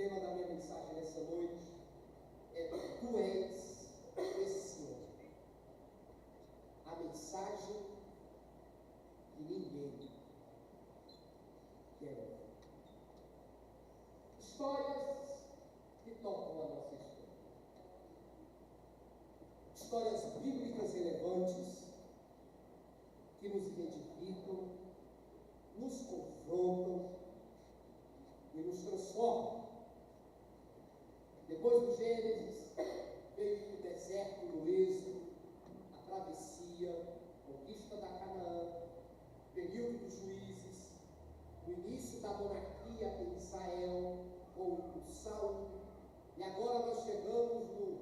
tema da minha mensagem nessa noite é Tu és esse Senhor. A mensagem que ninguém quer ouvir. Histórias que tocam a nossa história. Histórias bíblicas relevantes que nos identificam, nos confrontam e nos transformam. Depois do Gênesis, veio o deserto no Êxodo, a travessia, a conquista da Canaã, período dos juízes, o início da monarquia em Israel, com o Saul, e agora nós chegamos no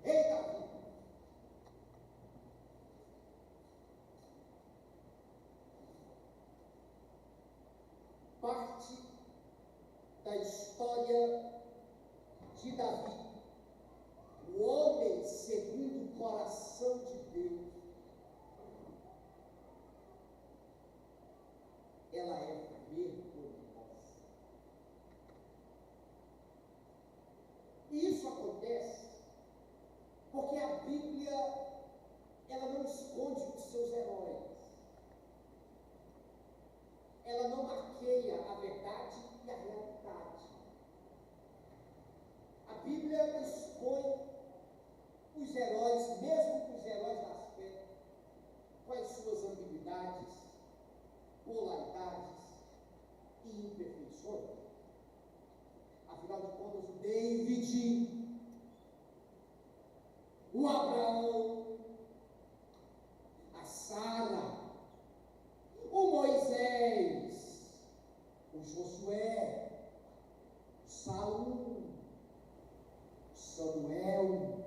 rei Davi. Parte da história de Davi, o homem segundo o coração de Deus, ela é vergonhosa. E isso acontece porque a Bíblia, ela não esconde os seus heróis. Ela não marqueia a verdade e a realidade. A Bíblia expõe os heróis, mesmo os heróis da fé, com as suas ambiguidades, polaridades e imperfeições. Afinal de contas, o David, o Abraão, a Sara, o Moisés, o Josué, o Saul, o Samuel,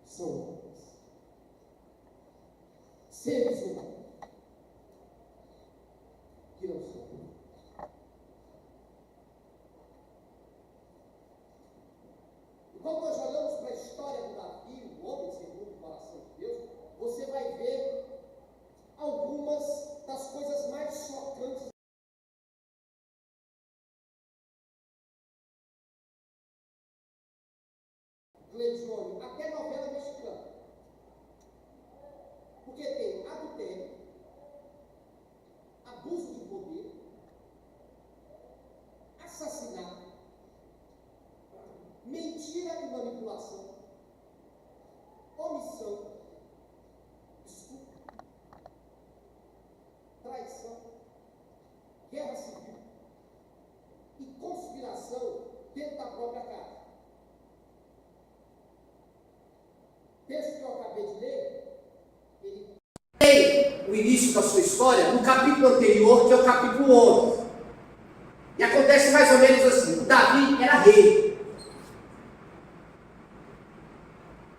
são homens, seres humanos, que não são humanos. E quando nós olhamos para a história do Davi, o homem segundo o coração de Deus, você vai ver algumas das coisas mais chocantes. Cleidione, até novela mexicana. Porque tem adultério, abuso de poder, assassinato, mentira e manipulação, omissão, estupro, traição, guerra civil e conspiração dentro da própria casa. O texto que eu acabei de ler, ele tem o início da sua história no capítulo anterior, que é o capítulo 11. E acontece mais ou menos assim: o Davi era rei.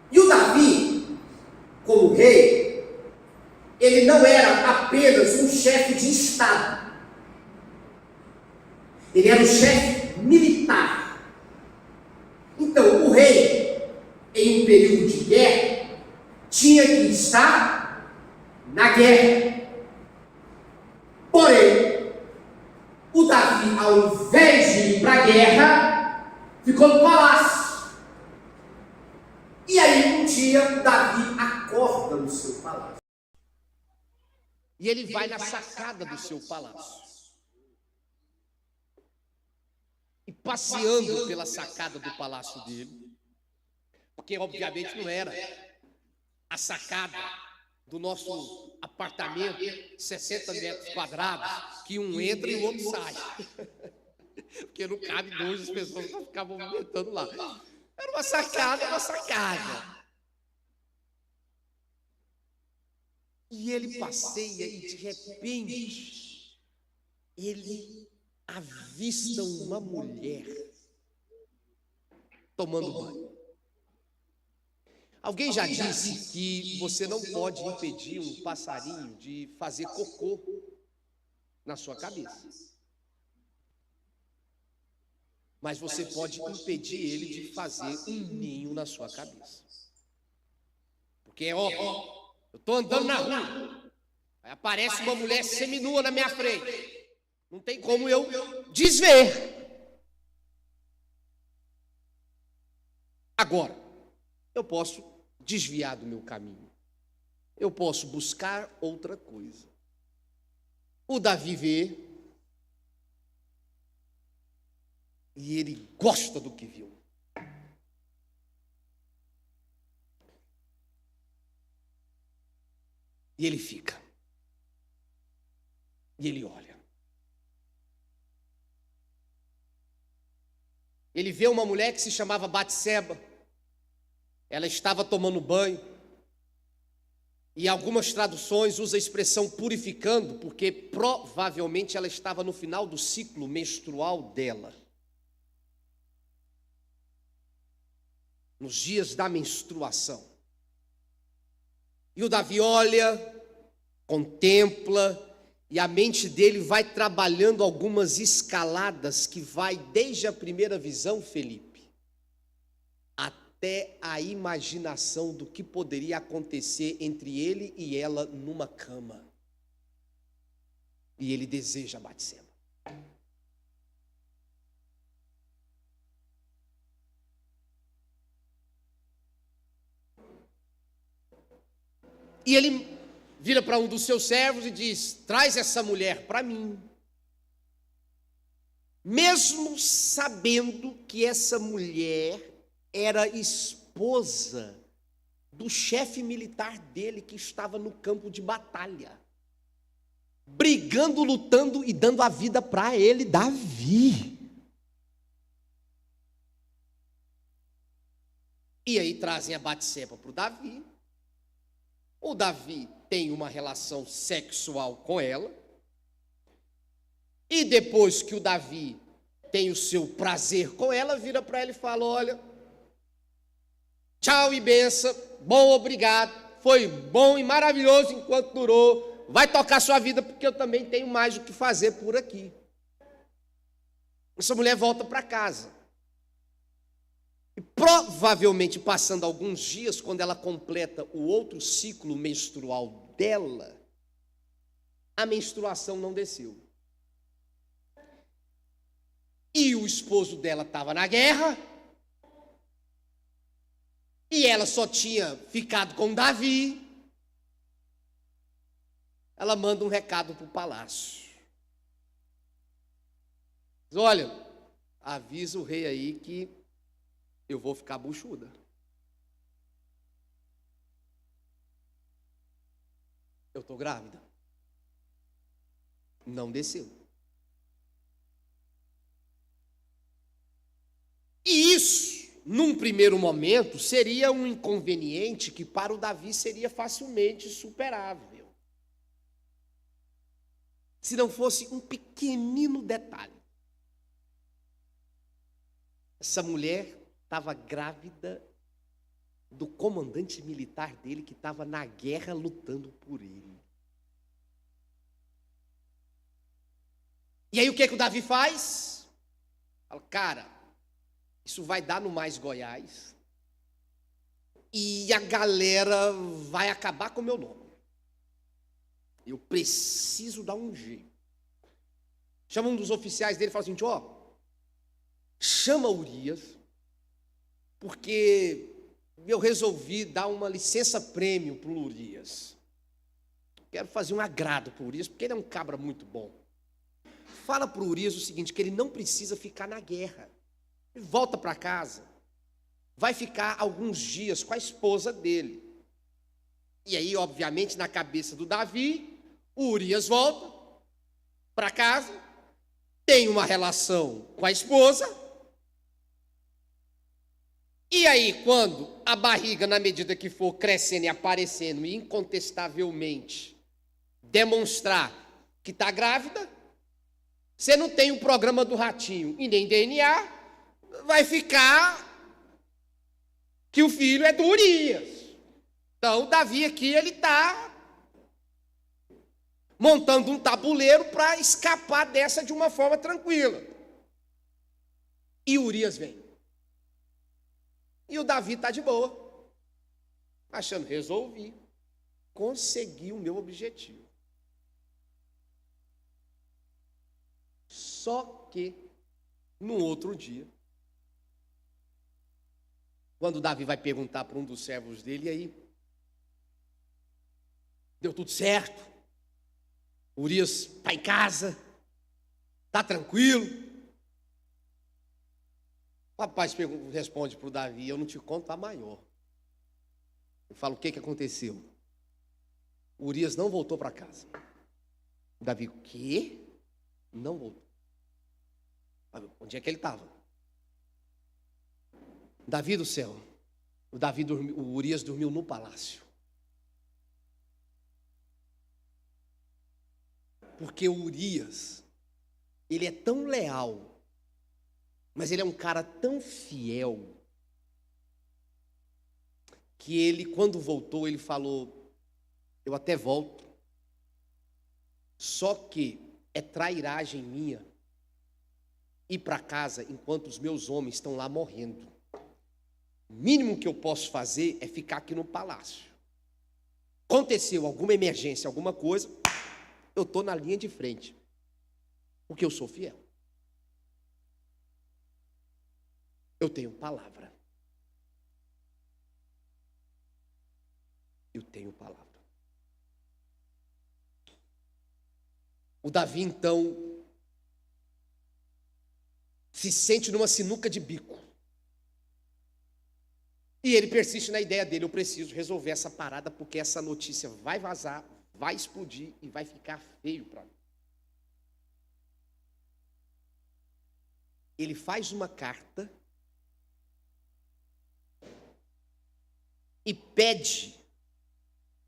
E o Davi, como rei, ele não era apenas um chefe de Estado. Ele era um chefe militar. Então, o rei, em um período de guerra, tinha que estar na guerra. Porém, o Davi, ao invés de ir para a guerra, ficou no palácio. E aí, um dia, o Davi acorda no seu palácio. E ele vai na sacada do seu palácio. E passeando pela sacada do palácio dele, porque obviamente não era a sacada do nosso apartamento, 60 metros quadrados, que um entra e o outro sai. Porque não cabe dois, as pessoas vão ficar movimentando lá. Era uma sacada, uma sacada. E ele passeia e de repente ele avista uma mulher tomando banho. Alguém já disse que você não pode impedir um passarinho de fazer cocô na sua cabeça. Mas você pode impedir ele de fazer um ninho na sua cabeça. Porque é óbvio, eu estou andando na rua, aí aparece uma mulher seminua na minha frente. Não tem como eu desver. Agora, eu posso desviar do meu caminho. Eu posso buscar outra coisa. O Davi vê e ele gosta do que viu. E ele fica. E ele olha. Ele vê uma mulher que se chamava Batseba. Ela estava tomando banho. E algumas traduções usam a expressão purificando, porque provavelmente ela estava no final do ciclo menstrual dela. Nos dias da menstruação. E o Davi olha, contempla, e a mente dele vai trabalhando algumas escaladas que vai desde a primeira visão, Felipe, até a imaginação do que poderia acontecer entre ele e ela numa cama. E ele deseja Batseba. E ele vira para um dos seus servos e diz: traz essa mulher para mim. Mesmo sabendo que essa mulher era esposa do chefe militar dele que estava no campo de batalha, brigando, lutando e dando a vida para ele, Davi. E aí trazem a Batseba para o Davi. O Davi tem uma relação sexual com ela. E depois que o Davi tem o seu prazer com ela, vira para ela e fala: olha, tchau e benção, bom, obrigado, foi bom e maravilhoso enquanto durou, vai tocar sua vida porque eu também tenho mais o que fazer por aqui. Essa mulher volta para casa. E provavelmente passando alguns dias, quando ela completa o outro ciclo menstrual dela, a menstruação não desceu. E o esposo dela estava na guerra, e ela só tinha ficado com Davi. Ela manda um recado para o palácio. Diz: olha, avisa o rei aí que eu vou ficar buchuda. Eu estou grávida. Não desceu. E isso, num primeiro momento, seria um inconveniente que para o Davi seria facilmente superável. Se não fosse um pequenino detalhe. Essa mulher estava grávida do comandante militar dele que estava na guerra lutando por ele. E aí o que é que o Davi faz? Fala: cara, isso vai dar no Mais Goiás e a galera vai acabar com o meu nome. Eu preciso dar um jeito. Chama um dos oficiais dele e fala assim: ó, chama Urias, porque eu resolvi dar uma licença-prêmio para o Urias. Quero fazer um agrado para o Urias, porque ele é um cabra muito bom. Fala para o Urias o seguinte, que ele não precisa ficar na guerra. Ele volta para casa, vai ficar alguns dias com a esposa dele. E aí, obviamente, na cabeça do Davi, o Urias volta para casa, tem uma relação com a esposa. E aí, quando a barriga, na medida que for crescendo e aparecendo, e incontestavelmente demonstrar que está grávida, você não tem o programa do ratinho e nem DNA, vai ficar que o filho é do Urias. Então, o Davi aqui, ele está montando um tabuleiro para escapar dessa de uma forma tranquila. E Urias vem. E o Davi está de boa, achando: resolvi, consegui o meu objetivo. Só que, no outro dia, quando Davi vai perguntar para um dos servos dele, e aí, deu tudo certo? Urias está em casa? Está tranquilo? O rapaz responde para o Davi: eu não te conto a maior. Eu falo: o que aconteceu? Urias não voltou para casa. Davi: o quê? Não voltou. Onde é que ele estava? Davi do céu. O Urias dormiu no palácio. Porque o Urias, ele é tão leal, mas ele é um cara tão fiel, que ele, quando voltou, ele falou: eu até volto, só que é trairagem minha ir para casa enquanto os meus homens estão lá morrendo. O mínimo que eu posso fazer é ficar aqui no palácio. Aconteceu alguma emergência, alguma coisa, eu estou na linha de frente, porque eu sou fiel. Eu tenho palavra. Eu tenho palavra. O Davi, então, se sente numa sinuca de bico. E ele persiste na ideia dele: eu preciso resolver essa parada, porque essa notícia vai vazar, vai explodir e vai ficar feio para mim. Ele faz uma carta e pede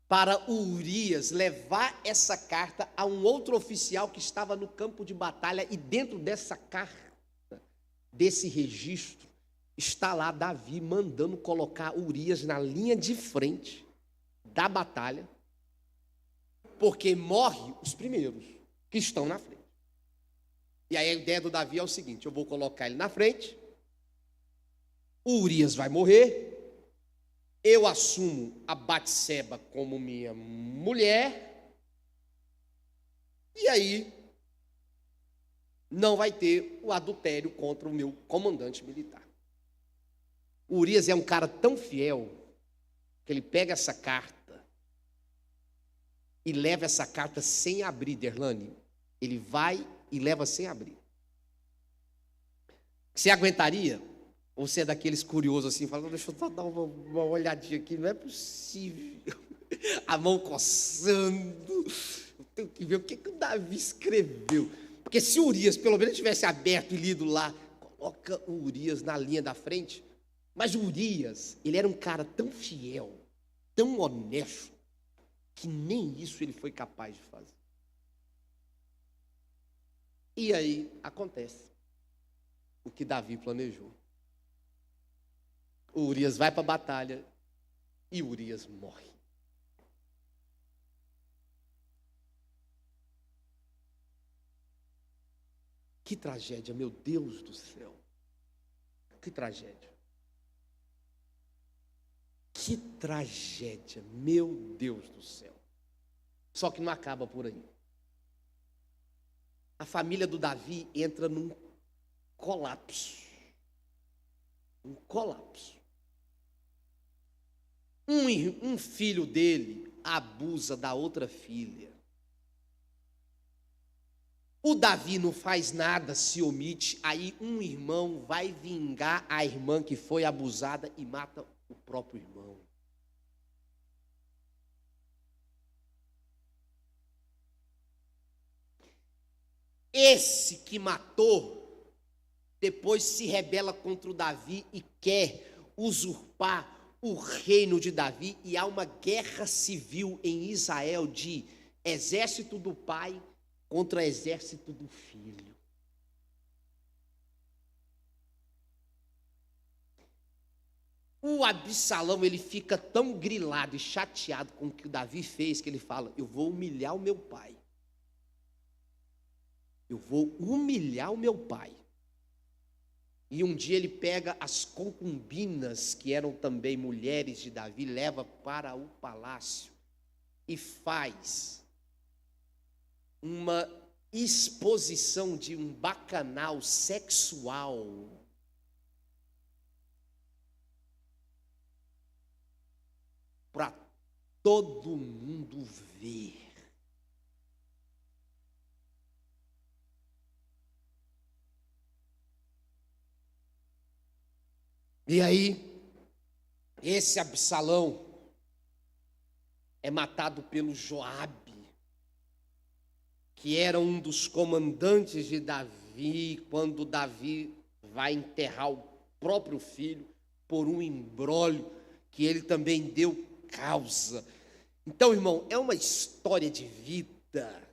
para Urias levar essa carta a um outro oficial que estava no campo de batalha, e dentro dessa carta, desse registro, está lá Davi mandando colocar Urias na linha de frente da batalha, porque morre os primeiros que estão na frente. E aí a ideia do Davi é o seguinte: eu vou colocar ele na frente, o Urias vai morrer, eu assumo a Batseba como minha mulher, e aí não vai ter o adultério contra o meu comandante militar. O Urias é um cara tão fiel que ele pega essa carta e leva essa carta sem abrir, Derlane. Ele vai e leva sem abrir. Você aguentaria? Ou você é daqueles curiosos assim, falando: deixa eu só dar uma olhadinha aqui, não é possível. A mão coçando. Eu tenho que ver o que o Davi escreveu. Porque se o Urias pelo menos tivesse aberto e lido lá, coloca o Urias na linha da frente. Mas o Urias, ele era um cara tão fiel, tão honesto, que nem isso ele foi capaz de fazer. E aí acontece o que Davi planejou. O Urias vai para a batalha e o Urias morre. Que tragédia, meu Deus do céu. Que tragédia. Que tragédia, meu Deus do céu. Só que não acaba por aí. A família do Davi entra num colapso. Um colapso. Um filho dele abusa da outra filha. O Davi não faz nada, se omite. Aí um irmão vai vingar a irmã que foi abusada e mata o próprio irmão. Esse que matou, depois se rebela contra o Davi e quer usurpar o reino de Davi, e há uma guerra civil em Israel de exército do pai contra exército do filho. O Absalão, ele fica tão grilado e chateado com o que o Davi fez, que ele fala: eu vou humilhar o meu pai. Eu vou humilhar o meu pai. E um dia ele pega as concubinas, que eram também mulheres de Davi, leva para o palácio e faz uma exposição de um bacanal sexual para todo mundo ver. E aí, esse Absalão é matado pelo Joabe, que era um dos comandantes de Davi, quando Davi vai enterrar o próprio filho por um imbróglio que ele também deu causa. Então, irmão, é uma história de vida,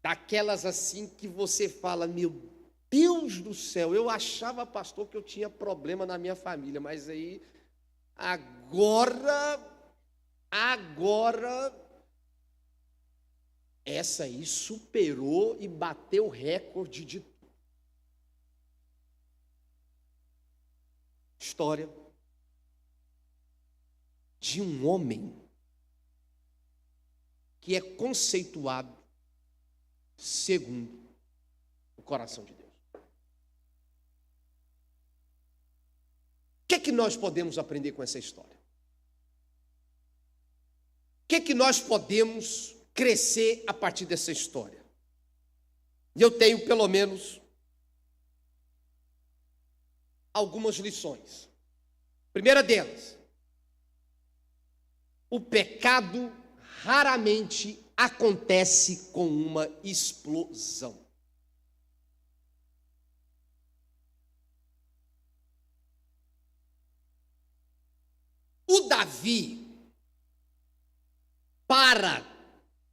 daquelas assim que você fala, meu Deus do céu, eu achava, pastor, que eu tinha problema na minha família, mas aí, agora, essa aí superou e bateu o recorde de tudo. História de um homem que é conceituado segundo o coração de Deus. O que é que nós podemos aprender com essa história? O que é que nós podemos crescer a partir dessa história? E eu tenho pelo menos algumas lições. Primeira delas, o pecado raramente acontece com uma explosão. O Davi, para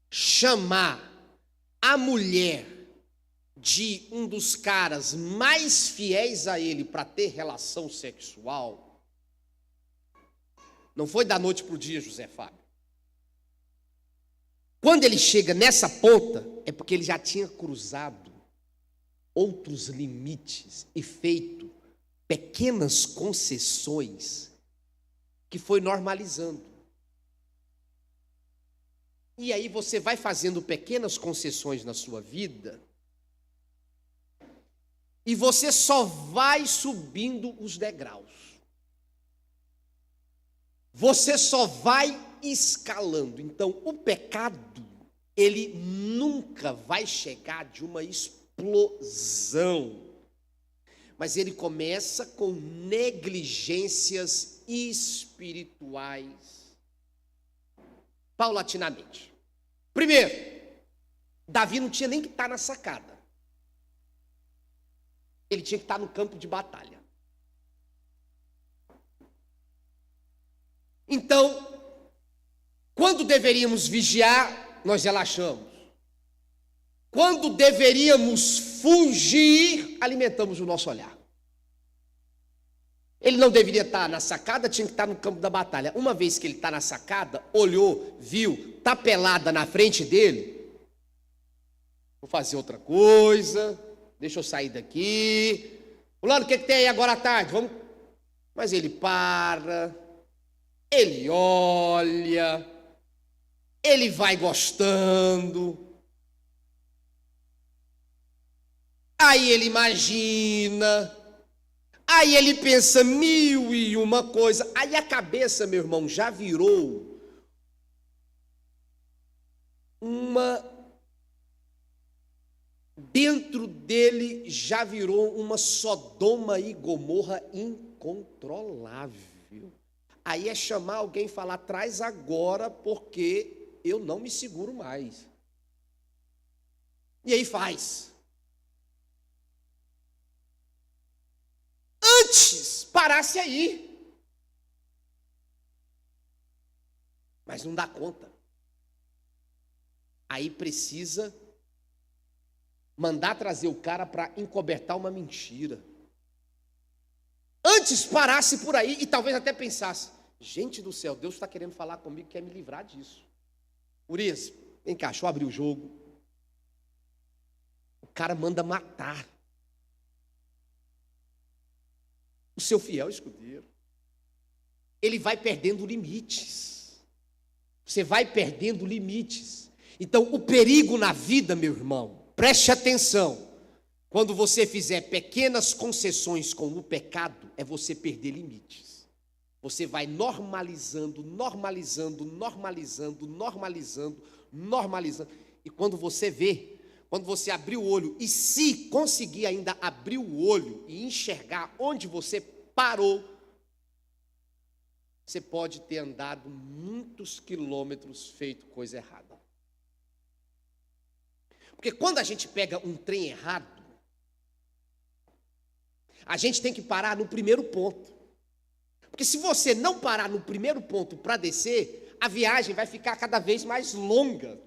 chamar a mulher de um dos caras mais fiéis a ele para ter relação sexual, não foi da noite para o dia, José Fábio. Quando ele chega nessa ponta, é porque ele já tinha cruzado outros limites e feito pequenas concessões que foi normalizando. E aí você vai fazendo pequenas concessões na sua vida e você só vai subindo os degraus. Você só vai escalando. Então, o pecado, ele nunca vai chegar de uma explosão. Mas ele começa com negligências espirituais, paulatinamente. Primeiro, Davi não tinha nem que estar na sacada. Ele tinha que estar no campo de batalha. Então, quando deveríamos vigiar, nós relaxamos. Quando deveríamos fugir, alimentamos o nosso olhar. Ele não deveria estar na sacada, tinha que estar no campo da batalha. Uma vez que ele está na sacada, olhou, viu, está pelada na frente dele, vou fazer outra coisa, deixa eu sair daqui. Fulano, o que tem aí agora à tarde? Vamos. Mas ele para, ele olha, ele vai gostando. Aí ele imagina, aí ele pensa mil e uma coisa, aí a cabeça, meu irmão, já virou dentro dele já virou uma Sodoma e Gomorra incontrolável. Aí é chamar alguém e falar, traz agora, porque eu não me seguro mais. E aí faz. Antes, parasse aí. Mas não dá conta. Aí precisa mandar trazer o cara para encobertar uma mentira. Antes parasse por aí e talvez até pensasse, gente do céu, Deus está querendo falar comigo, quer me livrar disso. Urias, vem cá, deixa eu abrir o jogo. O cara manda matar o seu fiel escudeiro. Ele vai perdendo limites. Você vai perdendo limites. Então, o perigo na vida, meu irmão, Preste atenção. Quando você fizer pequenas concessões com o pecado, é você perder limites. Você vai normalizando, normalizando, normalizando, normalizando, normalizando. E quando você vê, quando você abrir o olho, e se conseguir ainda abrir o olho e enxergar onde você parou, você pode ter andado muitos quilômetros feito coisa errada. Porque quando a gente pega um trem errado, a gente tem que parar no primeiro ponto. Porque se você não parar no primeiro ponto para descer, a viagem vai ficar cada vez mais longa.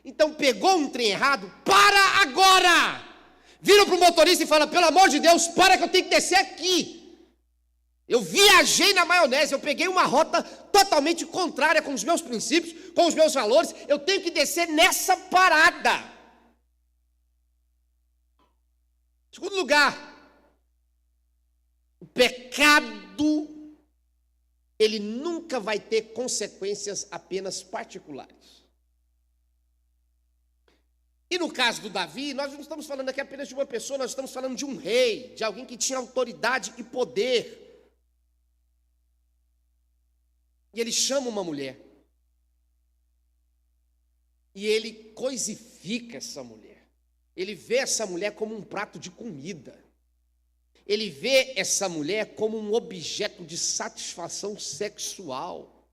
Então pegou um trem errado, para agora! Vira para o motorista e fala, pelo amor de Deus, para que eu tenho que descer aqui. Eu viajei na maionese, eu peguei uma rota totalmente contrária com os meus princípios, com os meus valores, eu tenho que descer nessa parada. Segundo lugar, o pecado, ele nunca vai ter consequências apenas particulares. E no caso do Davi, nós não estamos falando aqui apenas de uma pessoa, nós estamos falando de um rei, de alguém que tinha autoridade e poder. E ele chama uma mulher. E ele coisifica essa mulher. Ele vê essa mulher como um prato de comida. Ele vê essa mulher como um objeto de satisfação sexual.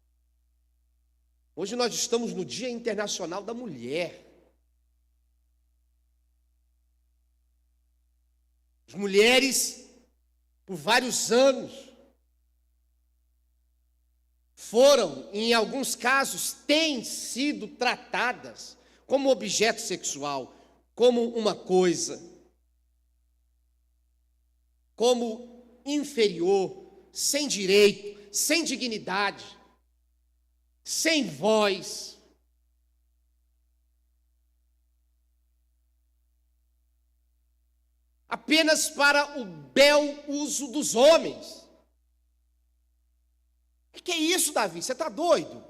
Hoje nós estamos no Dia Internacional da Mulher. As mulheres, por vários anos, foram, em alguns casos, têm sido tratadas como objeto sexual, como uma coisa, como inferior, sem direito, sem dignidade, sem voz. Apenas para o bel uso dos homens. O que é isso, Davi? Você está doido?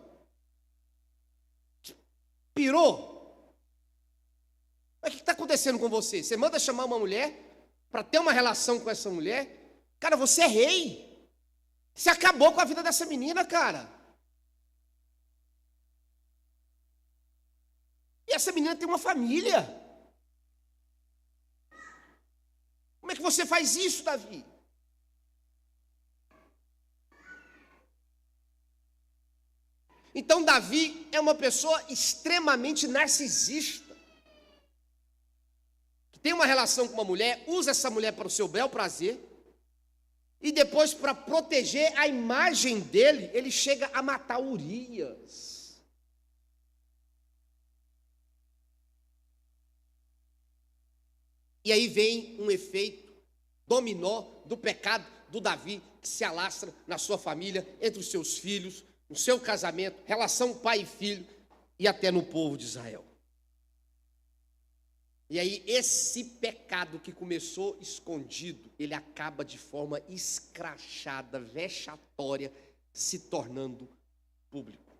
Pirou? Mas o que está acontecendo com você? Você manda chamar uma mulher para ter uma relação com essa mulher? Cara, você é rei. Você acabou com a vida dessa menina, cara. E essa menina tem uma família. Como é que você faz isso, Davi? Então, Davi é uma pessoa extremamente narcisista. Que tem uma relação com uma mulher, usa essa mulher para o seu bel prazer, e depois, para proteger a imagem dele, ele chega a matar Urias. E aí vem um efeito dominó do pecado do Davi, que se alastra na sua família, entre os seus filhos, no seu casamento, relação pai e filho, e até no povo de Israel. E aí esse pecado que começou escondido, ele acaba de forma escrachada, vexatória, se tornando público.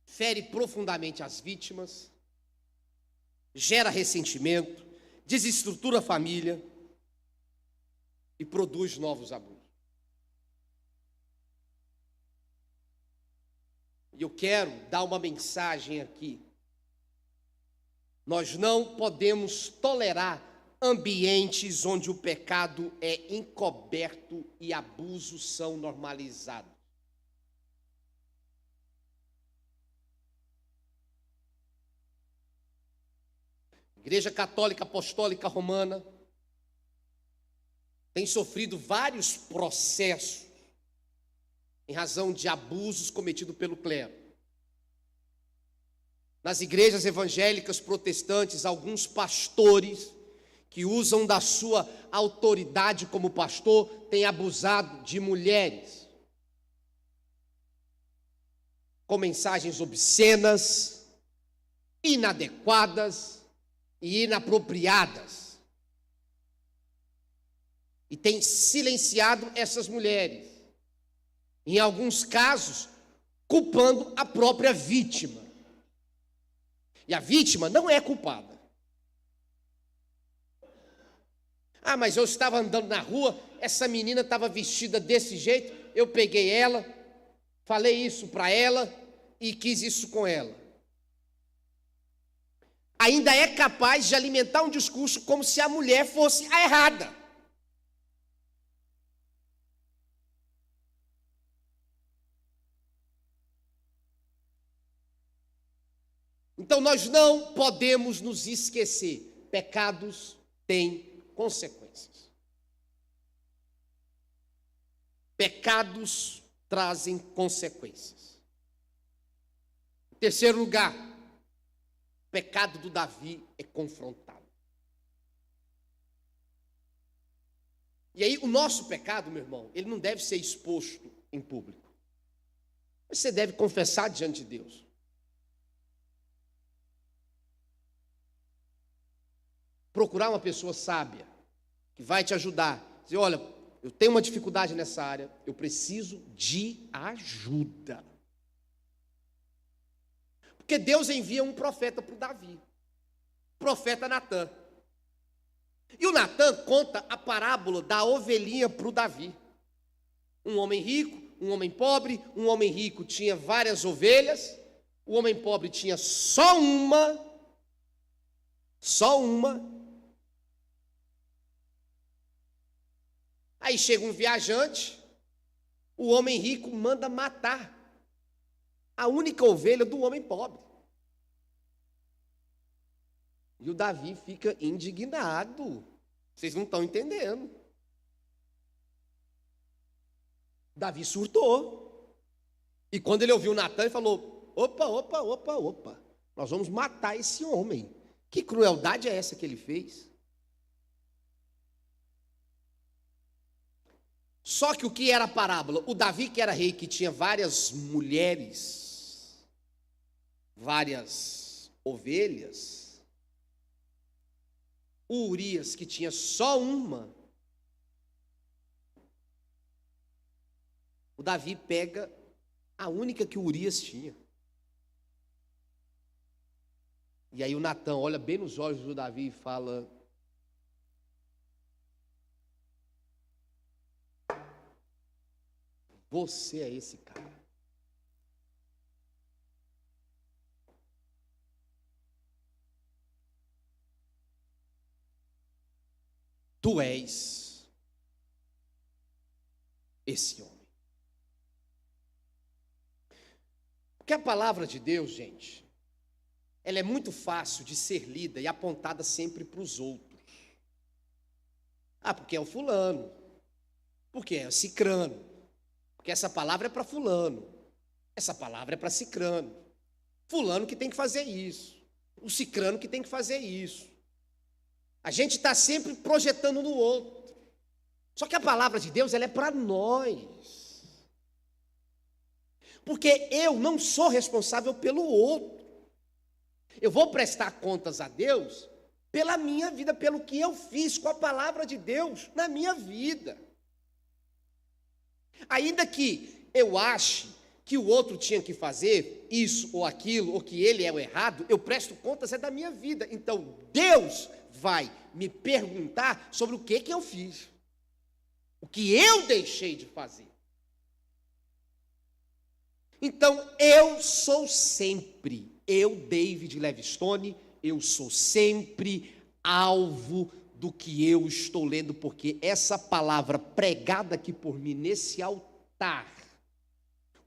Fere profundamente as vítimas, gera ressentimento, desestrutura a família e produz novos abusos. E eu quero dar uma mensagem aqui. Nós não podemos tolerar ambientes onde o pecado é encoberto e abusos são normalizados. Igreja Católica Apostólica Romana tem sofrido vários processos em razão de abusos cometidos pelo clero. Nas igrejas evangélicas protestantes, alguns pastores que usam da sua autoridade como pastor têm abusado de mulheres com mensagens obscenas, inadequadas e inapropriadas. E tem silenciado essas mulheres. Em alguns casos, culpando a própria vítima. E a vítima não é culpada. Ah, mas eu estava andando na rua, essa menina estava vestida desse jeito, eu peguei ela, falei isso para ela e quis isso com ela. Ainda é capaz de alimentar um discurso como se a mulher fosse a errada. Então nós não podemos nos esquecer, pecados têm consequências. Pecados trazem consequências. Em terceiro lugar, o pecado do Davi é confrontado. E aí o nosso pecado, meu irmão, ele não deve ser exposto em público. Você deve confessar diante de Deus. Procurar uma pessoa sábia, que vai te ajudar. Dizer, olha, eu tenho uma dificuldade nessa área, eu preciso de ajuda. Porque Deus envia um profeta para o Davi, o profeta Natã. E o Natã conta a parábola da ovelhinha para o Davi. Um homem rico, um homem pobre, um homem rico tinha várias ovelhas, o homem pobre tinha só uma. Aí chega um viajante, o homem rico manda matar a única ovelha do homem pobre. E o Davi fica indignado. Vocês não estão entendendo. Davi surtou. E quando ele ouviu Natã, ele falou, opa, nós vamos matar esse homem. Que crueldade é essa que ele fez? Só que o que era a parábola? O Davi, que era rei, que tinha várias mulheres, várias ovelhas. O Urias, que tinha só uma. O Davi pega a única que o Urias tinha. E aí o Natã olha bem nos olhos do Davi e fala: você é esse cara. Tu és esse homem. Porque a palavra de Deus, gente, ela é muito fácil de ser lida e apontada sempre para os outros. Ah, porque é o fulano, porque é o cicrano, porque essa palavra é para fulano, essa palavra é para cicrano. Fulano que tem que fazer isso, o cicrano que tem que fazer isso. A gente está sempre projetando no outro. Só que a palavra de Deus, ela é para nós. Porque eu não sou responsável pelo outro. Eu vou prestar contas a Deus pela minha vida, pelo que eu fiz com a palavra de Deus na minha vida. Ainda que eu ache que o outro tinha que fazer isso ou aquilo, ou que ele é o errado, eu presto contas da minha vida. Então, Deus vai me perguntar sobre o que eu fiz, o que eu deixei de fazer. Então, David Livingstone, eu sou sempre alvo do que eu estou lendo, porque essa palavra pregada aqui por mim nesse altar,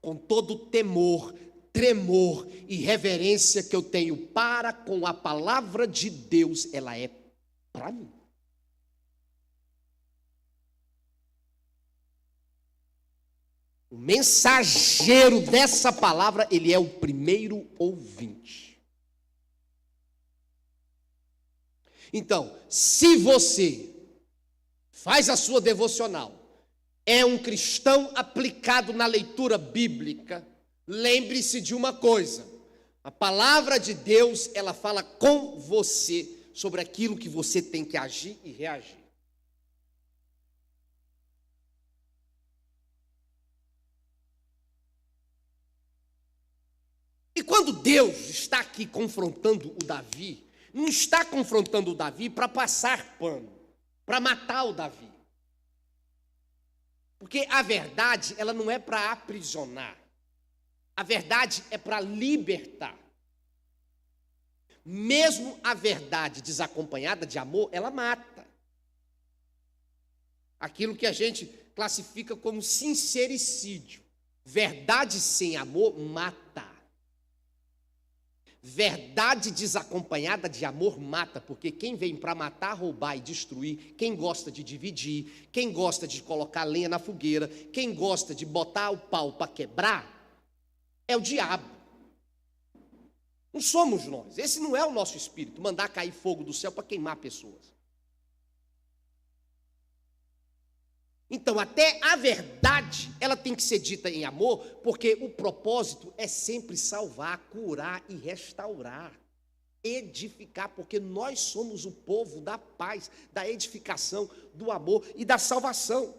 com todo o temor, tremor e reverência que eu tenho para com a palavra de Deus, ela é para mim. O mensageiro dessa palavra, ele é o primeiro ouvinte. Então, se você faz a sua devocional, é um cristão aplicado na leitura bíblica, lembre-se de uma coisa: a palavra de Deus, ela fala com você sobre aquilo que você tem que agir e reagir. quando Deus está aqui confrontando o Davi, não está confrontando o Davi para passar pano, para matar o Davi. Porque a verdade, ela não é para aprisionar. A verdade é para libertar. Mesmo a verdade desacompanhada de amor, ela mata. Aquilo que a gente classifica como sincericídio. Verdade sem amor mata. Verdade desacompanhada de amor mata, porque quem vem para matar, roubar e destruir, quem gosta de dividir, quem gosta de colocar lenha na fogueira, quem gosta de botar o pau para quebrar, é o diabo. Não somos nós. Esse não é o nosso espírito, mandar cair fogo do céu para queimar pessoas. Então, até a verdade, ela tem que ser dita em amor, porque o propósito é sempre salvar, curar e restaurar, edificar, porque nós somos o povo da paz, da edificação, do amor e da salvação.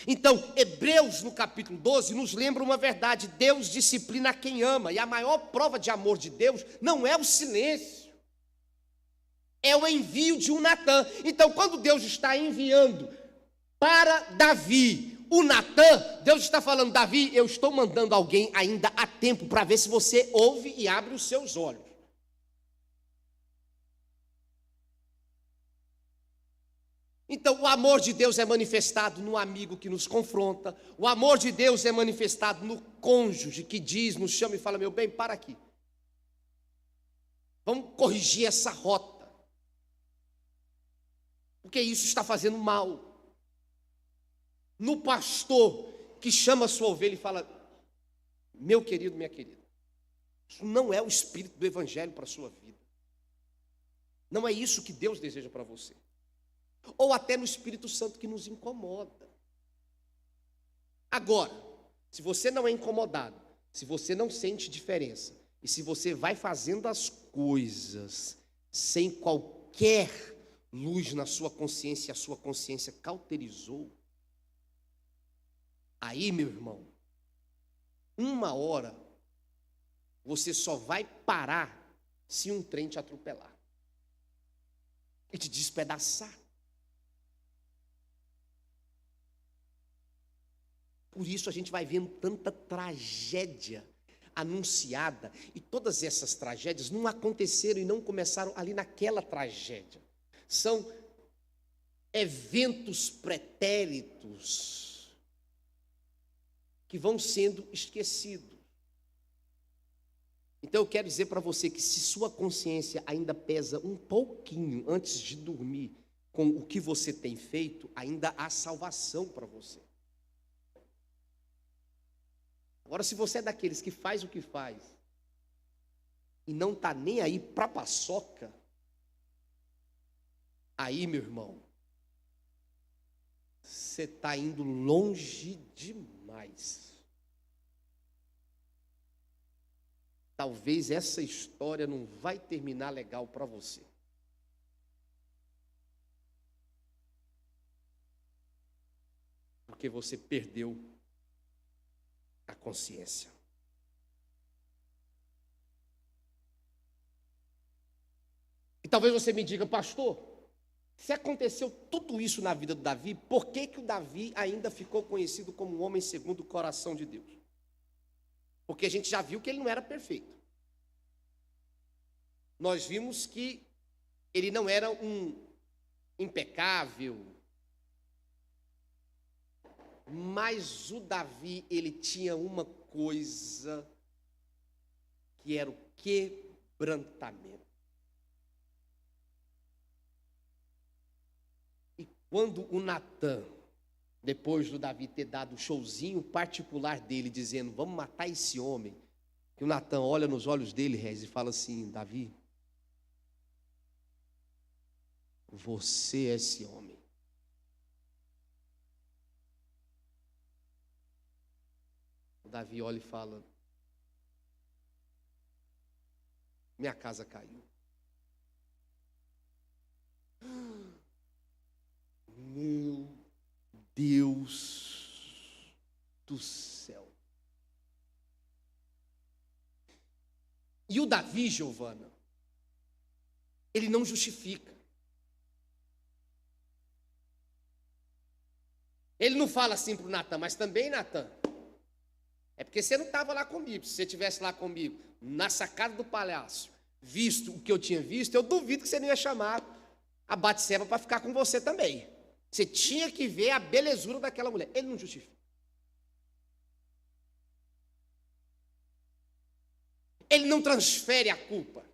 Então, Hebreus, no capítulo 12, nos lembra uma verdade: Deus disciplina quem ama, e a maior prova de amor de Deus não é o silêncio, é o envio de um Natã. Então, quando Deus está enviando para Davi o Natã, Deus está falando: Davi, eu estou mandando alguém ainda a tempo para ver se você ouve e abre os seus olhos. Então, o amor de Deus é manifestado no amigo que nos confronta, o amor de Deus é manifestado no cônjuge que diz, nos chama e fala: meu bem, para aqui, vamos corrigir essa rota, porque isso está fazendo mal. No pastor que chama a sua ovelha e fala: meu querido, minha querida, isso não é o espírito do evangelho para a sua vida, não é isso que Deus deseja para você. Ou até no Espírito Santo que nos incomoda. Agora, se você não é incomodado, se você não sente diferença, e se você vai fazendo as coisas sem qualquer luz na sua consciência, a sua consciência cauterizou, aí, meu irmão, uma hora você só vai parar se um trem te atropelar e te despedaçar. Por isso a gente vai vendo tanta tragédia anunciada, e todas essas tragédias não aconteceram e não começaram ali naquela tragédia. São eventos pretéritos que vão sendo esquecidos. Então eu quero dizer para você que se sua consciência ainda pesa um pouquinho antes de dormir com o que você tem feito, ainda há salvação para você. Agora, se você é daqueles que faz o que faz e não está nem aí para a paçoca, aí, meu irmão, você está indo longe demais. Talvez essa história não vai terminar legal para você. Porque você perdeu a consciência. E talvez você me diga: pastor, se aconteceu tudo isso na vida do Davi, por que que o Davi ainda ficou conhecido como um homem segundo o coração de Deus? Porque a gente já viu que ele não era perfeito. Nós vimos que ele não era um impecável, mas o Davi, ele tinha uma coisa que era o quebrantamento. E quando o Natã, depois do Davi ter dado o showzinho particular dele, dizendo: vamos matar esse homem, que o Natã olha nos olhos dele, Rez, e fala assim: Davi, você é esse homem. Davi olha e fala: minha casa caiu. Meu Deus do céu. E o Davi, Giovana, ele não justifica. Ele não fala assim para o Natan, mas também, Natan, é porque você não estava lá comigo. Se você estivesse lá comigo, na sacada do palácio, visto o que eu tinha visto, eu duvido que você não ia chamar a Batseba para ficar com você também. Você tinha que ver a belezura daquela mulher. Ele não justifica. Ele não transfere a culpa.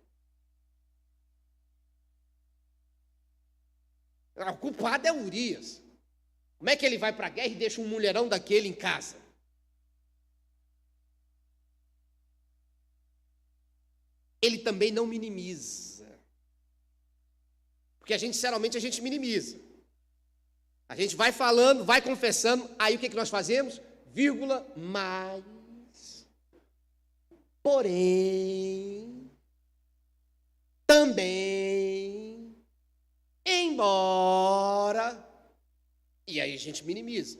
O culpado é Urias. Como é que ele vai para a guerra e deixa um mulherão daquele em casa? Ele também não minimiza. Porque geralmente a gente minimiza. A gente vai falando, vai confessando, aí o que nós fazemos? Vírgula, mas, porém, também, embora, e aí a gente minimiza.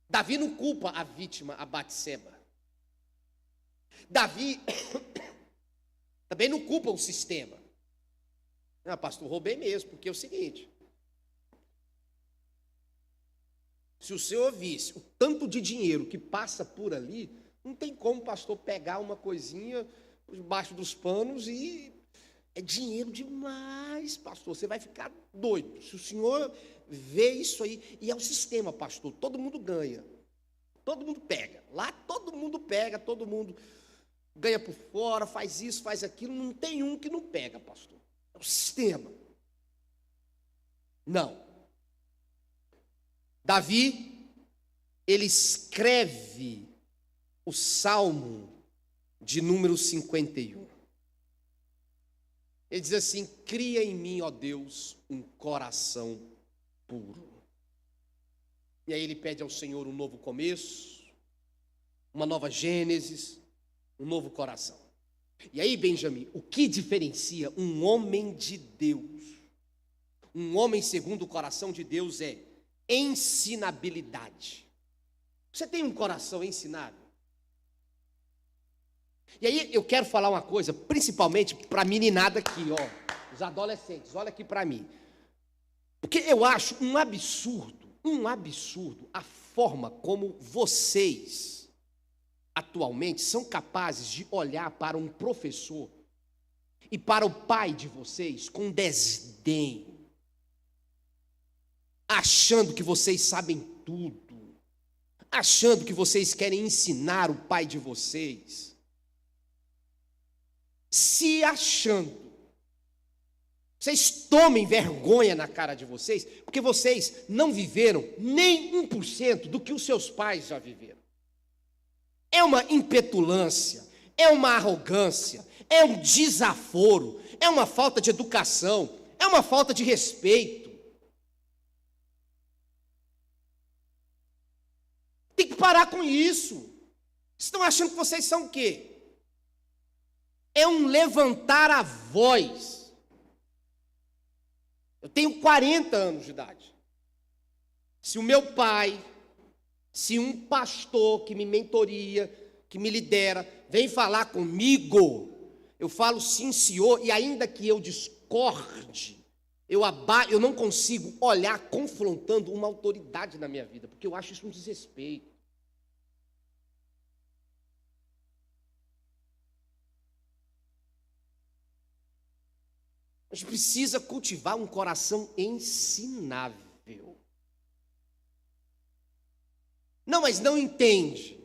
Davi não culpa a vítima, a Batseba. Davi também não culpa o sistema. Ah, pastor, roubei mesmo, porque é o seguinte: se o senhor visse o tanto de dinheiro que passa por ali, não tem como o pastor pegar uma coisinha debaixo dos panos e é dinheiro demais, pastor. Você vai ficar doido. Se o senhor vê isso aí, e é o sistema, pastor, todo mundo ganha. Todo mundo pega. Lá todo mundo pega, todo mundo ganha por fora, faz isso, faz aquilo. Não tem um que não pega, pastor. É o sistema. Não. Davi, ele escreve o Salmo de número 51. Ele diz assim: cria em mim, ó Deus, um coração puro. E aí ele pede ao Senhor um novo começo, uma nova Gênesis, um novo coração. E aí, Benjamin, o que diferencia um homem de Deus, um homem segundo o coração de Deus, é ensinabilidade. Você tem um coração ensinável? E aí eu quero falar uma coisa, principalmente para a meninada aqui, ó, os adolescentes, olha aqui para mim. Porque eu acho um absurdo a forma como vocês atualmente são capazes de olhar para um professor e para o pai de vocês com desdém, achando que vocês sabem tudo, achando que vocês querem ensinar o pai de vocês, se achando. Vocês tomem vergonha na cara de vocês, porque vocês não viveram nem 1% do que os seus pais já viveram. É uma impetulância, é uma arrogância, é um desaforo, é uma falta de educação, é uma falta de respeito. Tem que parar com isso. Vocês estão achando que vocês são o quê? É um levantar a voz. Eu tenho 40 anos de idade. Se o meu pai, se um pastor que me mentoria, que me lidera, vem falar comigo, eu falo sim, senhor, e ainda que eu discorde, eu não consigo olhar confrontando uma autoridade na minha vida, porque eu acho isso um desrespeito. A gente precisa cultivar um coração ensinável. Não, mas não entende.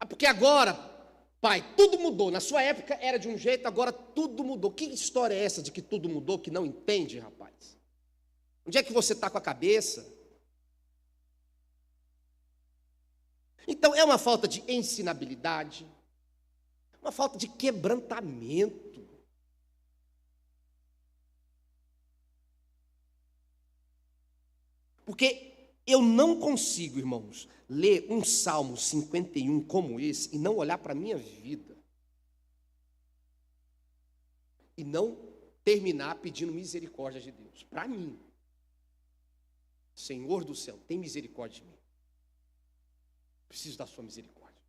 Porque agora, pai, tudo mudou. Na sua época era de um jeito, agora tudo mudou. Que história é essa de que tudo mudou, que não entende, rapaz? Onde é que você está com a cabeça? Então, é uma falta de ensinabilidade, uma falta de quebrantamento. Porque eu não consigo, irmãos, ler um Salmo 51 como esse e não olhar para a minha vida e não terminar pedindo misericórdia de Deus. Para mim, Senhor do céu, tem misericórdia de mim. Preciso da sua misericórdia.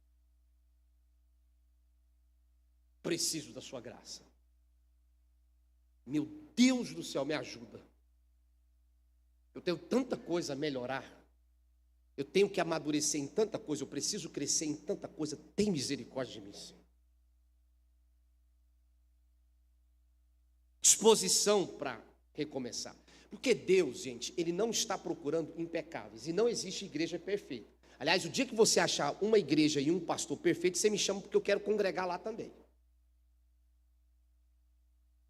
Preciso da sua graça. Meu Deus do céu, me ajuda. Eu tenho tanta coisa a melhorar. Eu tenho que amadurecer em tanta coisa. Eu preciso crescer em tanta coisa. Tem misericórdia de mim, Senhor. Disposição para recomeçar. Porque Deus, gente, Ele não está procurando impecáveis. E não existe igreja perfeita. Aliás, o dia que você achar uma igreja e um pastor perfeito, você me chama porque eu quero congregar lá também.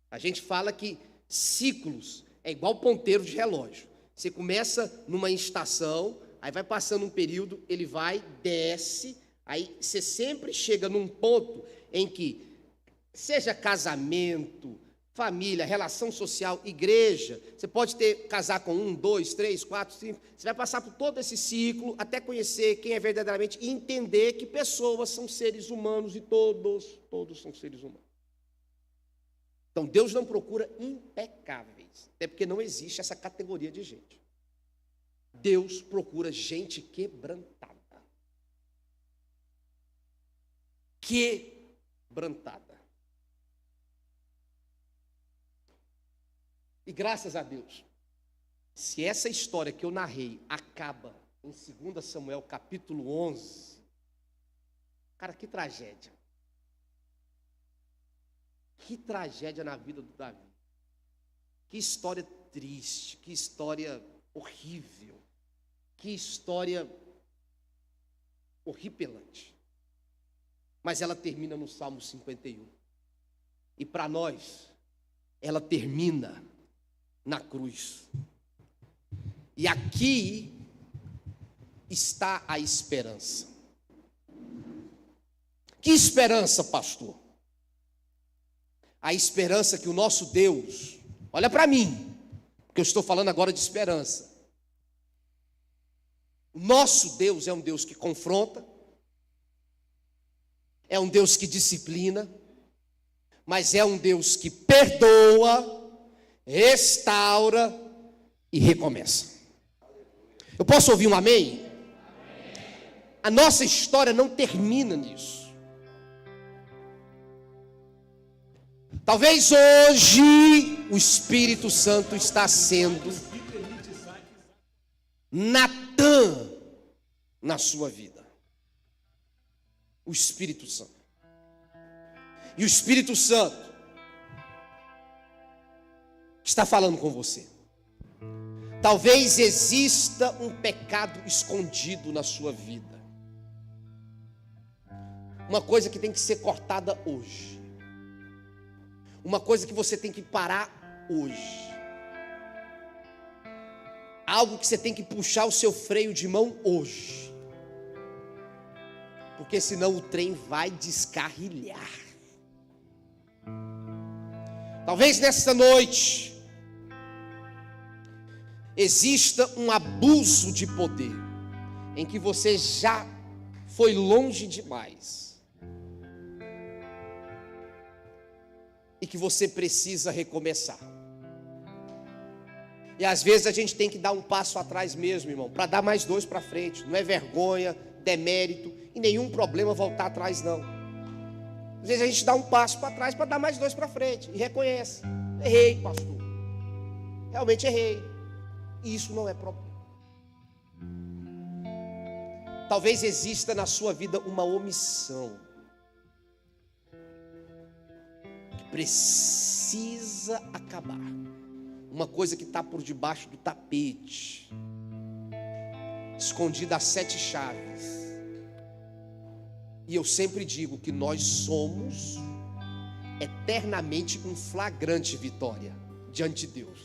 A gente fala que ciclos é igual ponteiro de relógio. Você começa numa estação, aí vai passando um período, ele vai, desce, aí você sempre chega num ponto em que, seja casamento, família, relação social, igreja, você pode casar com 1, 2, 3, 4, 5, você vai passar por todo esse ciclo, até conhecer quem é verdadeiramente e entender que pessoas são seres humanos e todos são seres humanos. Então, Deus não procura impecáveis, até porque não existe essa categoria de gente. Deus procura gente quebrantada. Quebrantada. E graças a Deus, se essa história que eu narrei acaba em 2 Samuel capítulo 11, cara, que tragédia. Que tragédia na vida do Davi. Que história triste, que história horrível, que história horripilante. Mas ela termina no Salmo 51. E para nós, ela termina na cruz. E aqui está a esperança. Que esperança, pastor? A esperança que o nosso Deus, olha para mim, porque eu estou falando agora de esperança. O nosso Deus é um Deus que confronta, é um Deus que disciplina, mas é um Deus que perdoa, restaura e recomeça. Eu posso ouvir um amém? A nossa história não termina nisso. Talvez hoje o Espírito Santo está sendo Natã na sua vida. O Espírito Santo. E o Espírito Santo está falando com você. Talvez exista um pecado escondido na sua vida. Uma coisa que tem que ser cortada hoje. Uma coisa que você tem que parar hoje. Algo que você tem que puxar o seu freio de mão hoje. Porque senão o trem vai descarrilhar. Talvez nesta noite exista um abuso de poder, em que você já foi longe demais. E que você precisa recomeçar. E às vezes a gente tem que dar um passo atrás mesmo, irmão, para dar mais 2 para frente. Não é vergonha, demérito e nenhum problema voltar atrás, não. Às vezes a gente dá um passo para trás para dar mais 2 para frente e reconhece: errei, pastor, realmente errei. E isso não é problema. Talvez exista na sua vida uma omissão que precisa acabar. Uma coisa que está por debaixo do tapete, escondida a 7 chaves. E eu sempre digo que nós somos eternamente um flagrante vitória diante de Deus.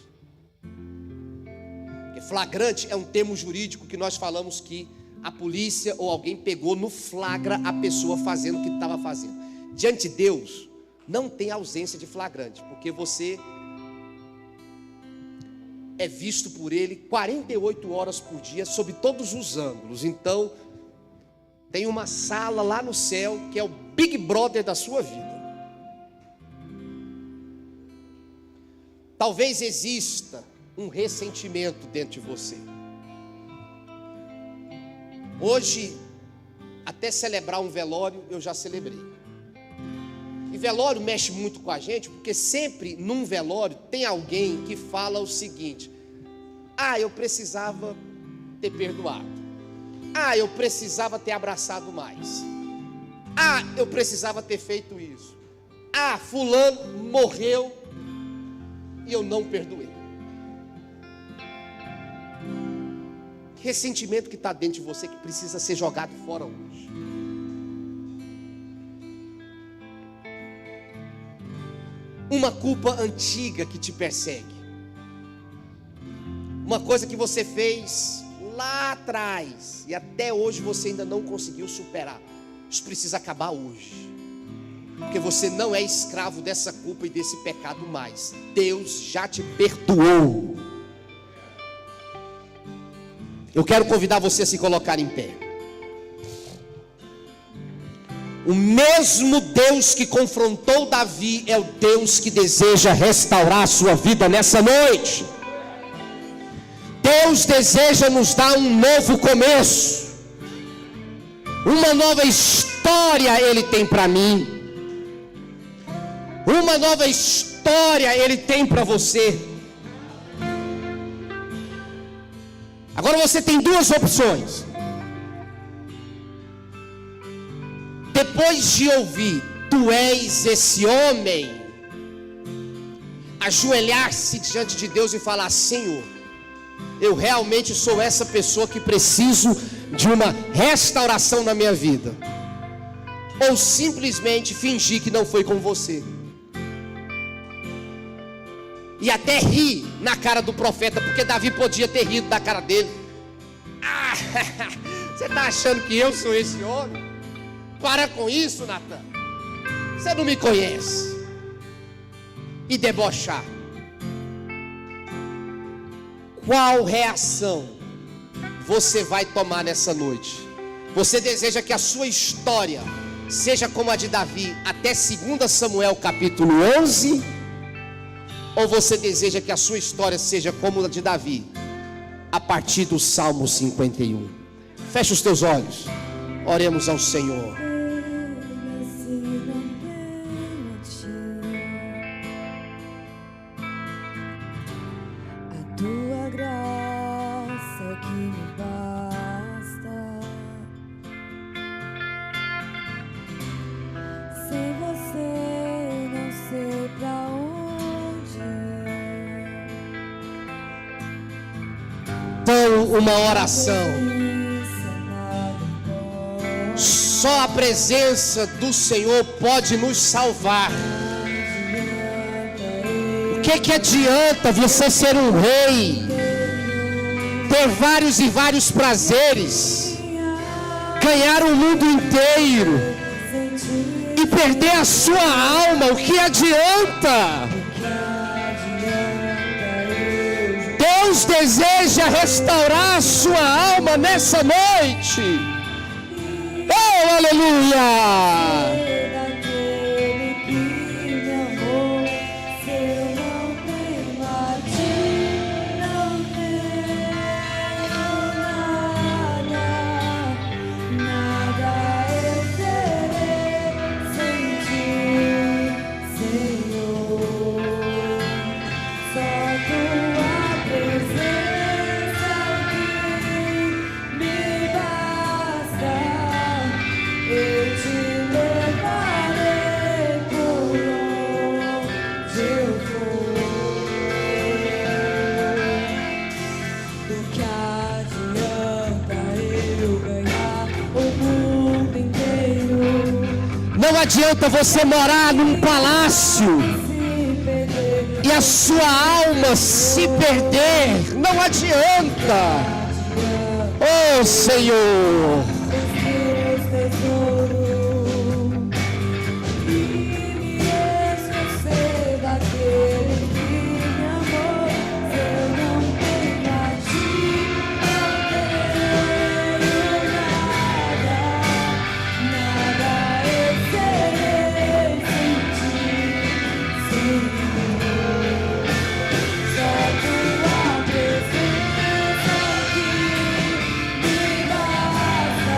Porque flagrante é um termo jurídico que nós falamos que a polícia ou alguém pegou no flagra a pessoa fazendo o que estava fazendo. Diante de Deus não tem ausência de flagrante, porque você é visto por Ele 48 horas por dia, sob todos os ângulos. Então, tem uma sala lá no céu, que é o Big Brother da sua vida. Talvez exista um ressentimento dentro de você. Hoje, até celebrar um velório, eu já celebrei. E velório mexe muito com a gente, porque sempre num velório tem alguém que fala o seguinte: ah, eu precisava ter perdoado. Ah, eu precisava ter abraçado mais. Ah, eu precisava ter feito isso. Ah, fulano morreu e eu não perdoei. Ressentimento que está dentro de você que precisa ser jogado fora hoje. Uma culpa antiga que te persegue. Uma coisa que você fez lá atrás e até hoje você ainda não conseguiu superar. Isso precisa acabar hoje. Porque você não é escravo dessa culpa e desse pecado mais. Deus já te perdoou. Eu quero convidar você a se colocar em pé. O mesmo Deus que confrontou Davi é o Deus que deseja restaurar a sua vida nessa noite. Deus deseja nos dar um novo começo. Uma nova história Ele tem para mim. Uma nova história Ele tem para você. Agora você tem duas opções. Depois de ouvir, tu és esse homem, ajoelhar-se diante de Deus e falar: Senhor, eu realmente sou essa pessoa que preciso de uma restauração na minha vida. Ou simplesmente fingir que não foi com você. E até rir na cara do profeta, porque Davi podia ter rido da cara dele. Ah, você está achando que eu sou esse homem? Para com isso, Natan. Você não me conhece. E debochar. Qual reação você vai tomar nessa noite? Você deseja que a sua história seja como a de Davi até 2 Samuel capítulo 11? Ou você deseja que a sua história seja como a de Davi a partir do Salmo 51? Feche os teus olhos. Oremos ao Senhor. A tua graça é que me basta. Sem você não sei pra onde. Então, uma oração. Só a presença do Senhor pode nos salvar. O que adianta você ser um rei, ter vários e vários prazeres, ganhar o mundo inteiro e perder a sua alma? O que adianta? Deus deseja restaurar a sua alma nessa noite. Oh, aleluia! Não adianta você morar num palácio e a sua alma se perder. Não adianta. Oh, Senhor. Só tua presença aqui me basta.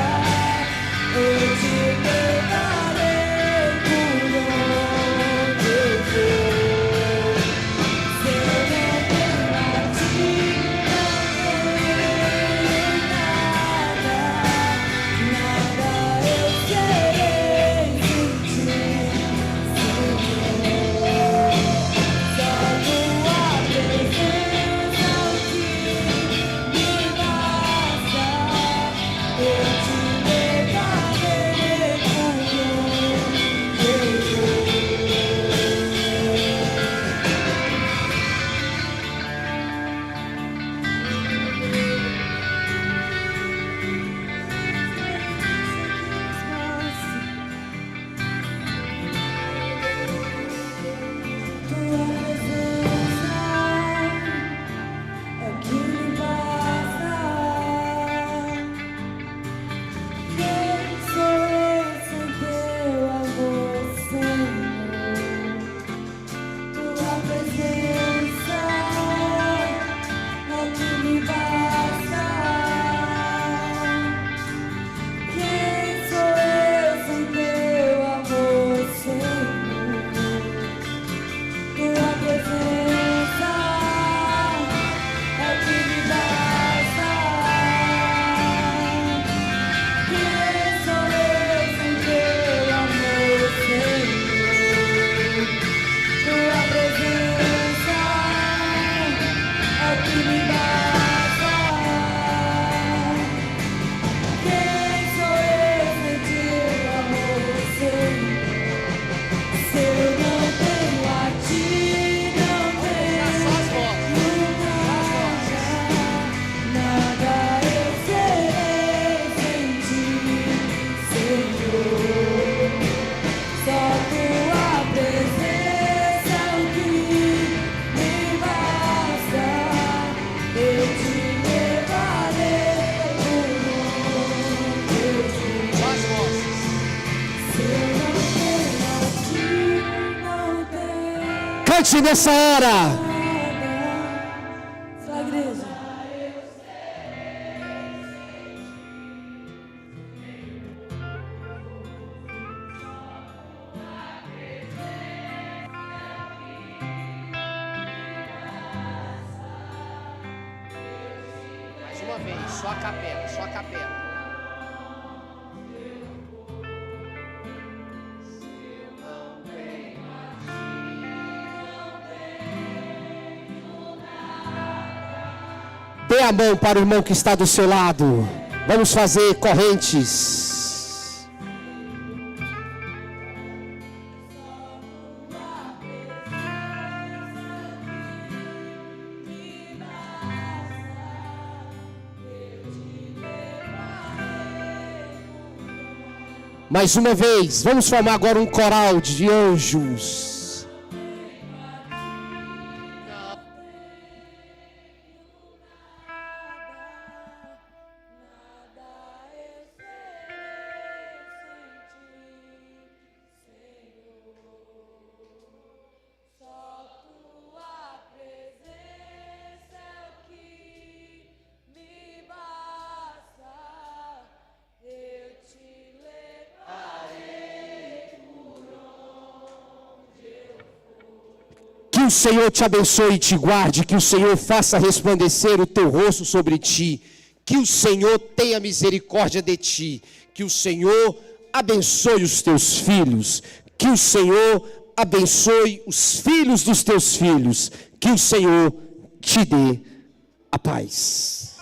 Cante nessa hora. Só a igreja. Mais uma vez, só a capela, só a capela. Dê a mão para o irmão que está do seu lado. Vamos fazer correntes. Mais uma vez, vamos formar agora um coral de anjos. Que o Senhor te abençoe e te guarde, que o Senhor faça resplandecer o teu rosto sobre ti, que o Senhor tenha misericórdia de ti, que o Senhor abençoe os teus filhos, que o Senhor abençoe os filhos dos teus filhos, que o Senhor te dê a paz.